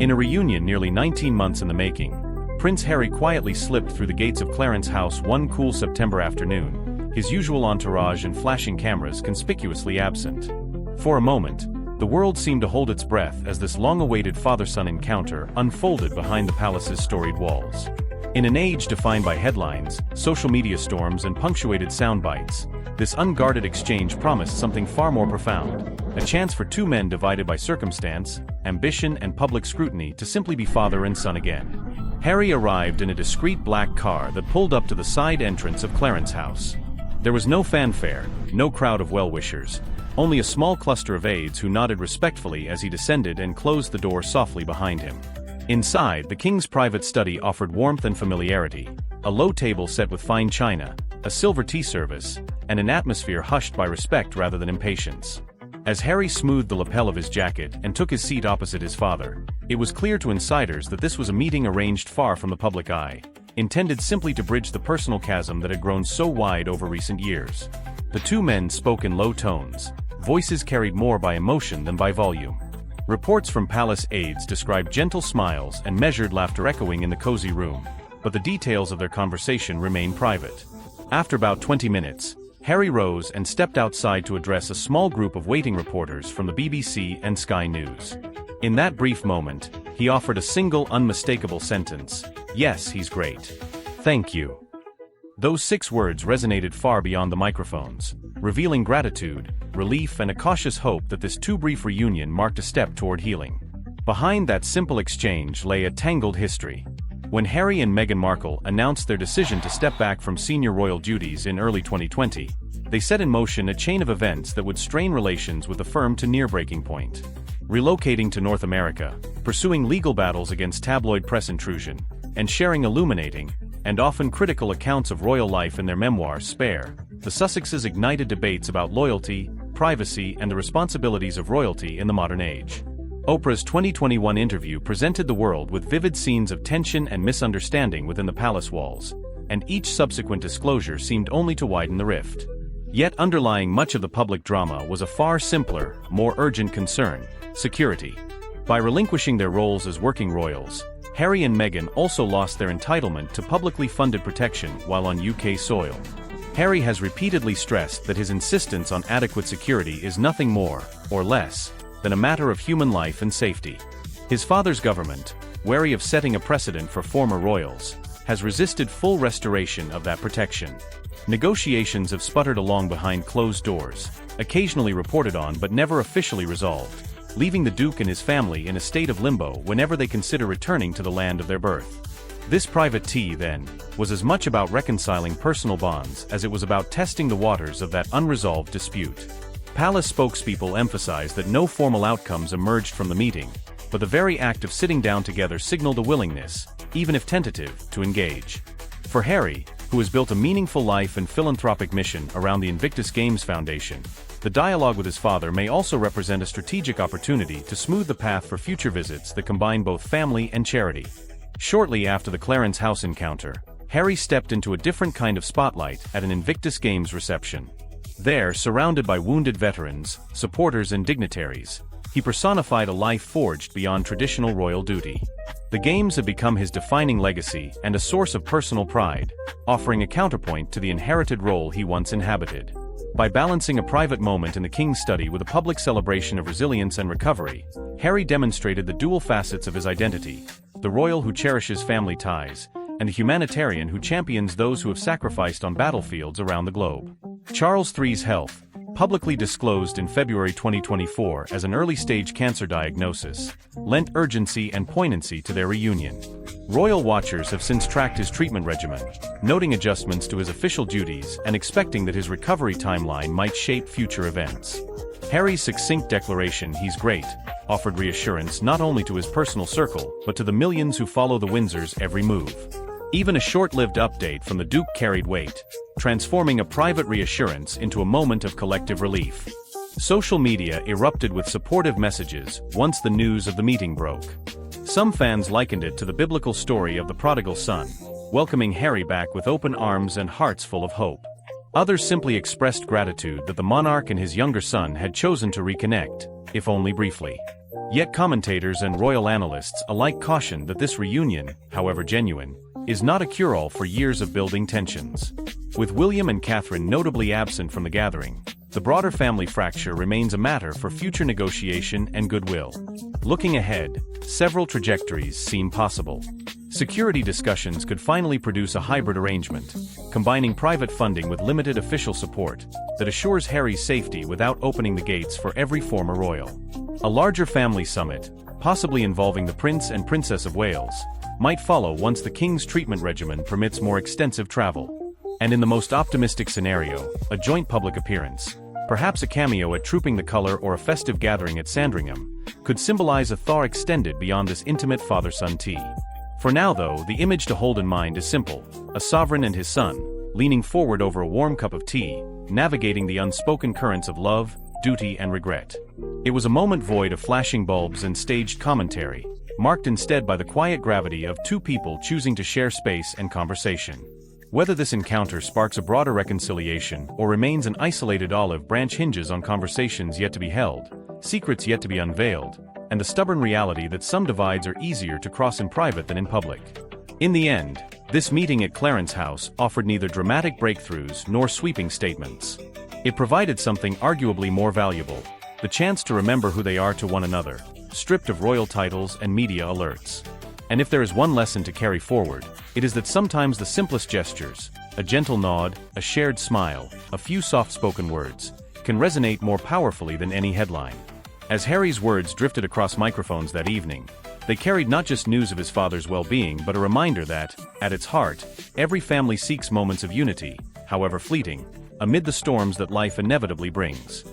In a reunion nearly 19 months in the making, Prince Harry quietly slipped through the gates of Clarence house one cool September afternoon, his usual entourage and flashing cameras conspicuously absent. For a moment, the world seemed to hold its breath as this long-awaited father-son encounter unfolded behind the palace's storied walls. In an age defined by headlines, social media storms and punctuated soundbites, this unguarded exchange promised something far more profound, a chance for two men divided by circumstance, ambition and public scrutiny to simply be father and son again. Harry arrived in a discreet black car that pulled up to the side entrance of Clarence house. There was no fanfare, no crowd of well-wishers, only a small cluster of aides who nodded respectfully as he descended and closed the door softly behind him. Inside, the king's private study offered warmth and familiarity, a low table set with fine china, a silver tea service, and an atmosphere hushed by respect rather than impatience. As Harry smoothed the lapel of his jacket and took his seat opposite his father, it was clear to insiders that this was a meeting arranged far from the public eye, intended simply to bridge the personal chasm that had grown so wide over recent years. The two men spoke in low tones, voices carried more by emotion than by volume. Reports from palace aides described gentle smiles and measured laughter echoing in the cozy room, but the details of their conversation remained private. After about 20 minutes, Harry rose and stepped outside to address a small group of waiting reporters from the BBC and Sky News. In that brief moment, he offered a single unmistakable sentence: "Yes, he's great. Thank you." Those 6 words resonated far beyond the microphones, revealing gratitude, relief and a cautious hope that this too brief reunion marked a step toward healing. Behind that simple exchange lay a tangled history. When Harry and Meghan Markle announced their decision to step back from senior royal duties in early 2020, they set in motion a chain of events that would strain relations with the firm to near breaking point. Relocating to North America, pursuing legal battles against tabloid press intrusion, and sharing illuminating, and often critical accounts of royal life in their memoir, Spare, the Sussexes ignited debates about loyalty, privacy and the responsibilities of royalty in the modern age. Oprah's 2021 interview presented the world with vivid scenes of tension and misunderstanding within the palace walls, and each subsequent disclosure seemed only to widen the rift. Yet underlying much of the public drama was a far simpler, more urgent concern: security. By relinquishing their roles as working royals, Harry and Meghan also lost their entitlement to publicly funded protection while on UK soil. Harry has repeatedly stressed that his insistence on adequate security is nothing more, or less, than a matter of human life and safety. His father's government, wary of setting a precedent for former royals, has resisted full restoration of that protection. Negotiations have sputtered along behind closed doors, occasionally reported on but never officially resolved, leaving the Duke and his family in a state of limbo whenever they consider returning to the land of their birth. This private tea, then, was as much about reconciling personal bonds as it was about testing the waters of that unresolved dispute. Palace spokespeople emphasized that no formal outcomes emerged from the meeting, but the very act of sitting down together signaled a willingness, even if tentative, to engage. For Harry, who has built a meaningful life and philanthropic mission around the Invictus Games Foundation, the dialogue with his father may also represent a strategic opportunity to smooth the path for future visits that combine both family and charity. Shortly after the Clarence house encounter, Harry stepped into a different kind of spotlight at an Invictus Games reception. There, surrounded by wounded veterans, supporters and dignitaries, he personified a life forged beyond traditional royal duty. The Games have become his defining legacy and a source of personal pride, offering a counterpoint to the inherited role he once inhabited. By balancing a private moment in the king's study with a public celebration of resilience and recovery, Harry demonstrated the dual facets of his identity: the royal who cherishes family ties, and the humanitarian who champions those who have sacrificed on battlefields around the globe. Charles III's health, publicly disclosed in February 2024 as an early-stage cancer diagnosis, lent urgency and poignancy to their reunion. Royal watchers have since tracked his treatment regimen, noting adjustments to his official duties and expecting that his recovery timeline might shape future events. Harry's succinct declaration, "He's great," offered reassurance not only to his personal circle but to the millions who follow the Windsors' every move. Even a short-lived update from the Duke carried weight, transforming a private reassurance into a moment of collective relief. Social media erupted with supportive messages once the news of the meeting broke. Some fans likened it to the biblical story of the prodigal son, welcoming Harry back with open arms and hearts full of hope. Others simply expressed gratitude that the monarch and his younger son had chosen to reconnect, if only briefly. Yet commentators and royal analysts alike caution that this reunion, however genuine, is not a cure-all for years of building tensions. With William and Catherine notably absent from the gathering, the broader family fracture remains a matter for future negotiation and goodwill. Looking ahead, several trajectories seem possible. Security discussions could finally produce a hybrid arrangement, combining private funding with limited official support, that assures Harry's safety without opening the gates for every former royal. A larger family summit, possibly involving the Prince and Princess of Wales, might follow once the King's treatment regimen permits more extensive travel. And in the most optimistic scenario, a joint public appearance, perhaps a cameo at Trooping the Colour or a festive gathering at Sandringham, could symbolize a thaw extended beyond this intimate father-son tea. For now though, the image to hold in mind is simple: a sovereign and his son, leaning forward over a warm cup of tea, navigating the unspoken currents of love, duty and regret. It was a moment void of flashing bulbs and staged commentary, marked instead by the quiet gravity of two people choosing to share space and conversation. Whether this encounter sparks a broader reconciliation or remains an isolated olive branch hinges on conversations yet to be held, secrets yet to be unveiled, and the stubborn reality that some divides are easier to cross in private than in public. In the end, this meeting at Clarence House offered neither dramatic breakthroughs nor sweeping statements. It provided something arguably more valuable: the chance to remember who they are to one another, stripped of royal titles and media alerts. And if there is one lesson to carry forward, it is that sometimes the simplest gestures, a gentle nod, a shared smile, a few soft-spoken words, can resonate more powerfully than any headline. As Harry's words drifted across microphones that evening, they carried not just news of his father's well-being but a reminder that, at its heart, every family seeks moments of unity, however fleeting, amid the storms that life inevitably brings.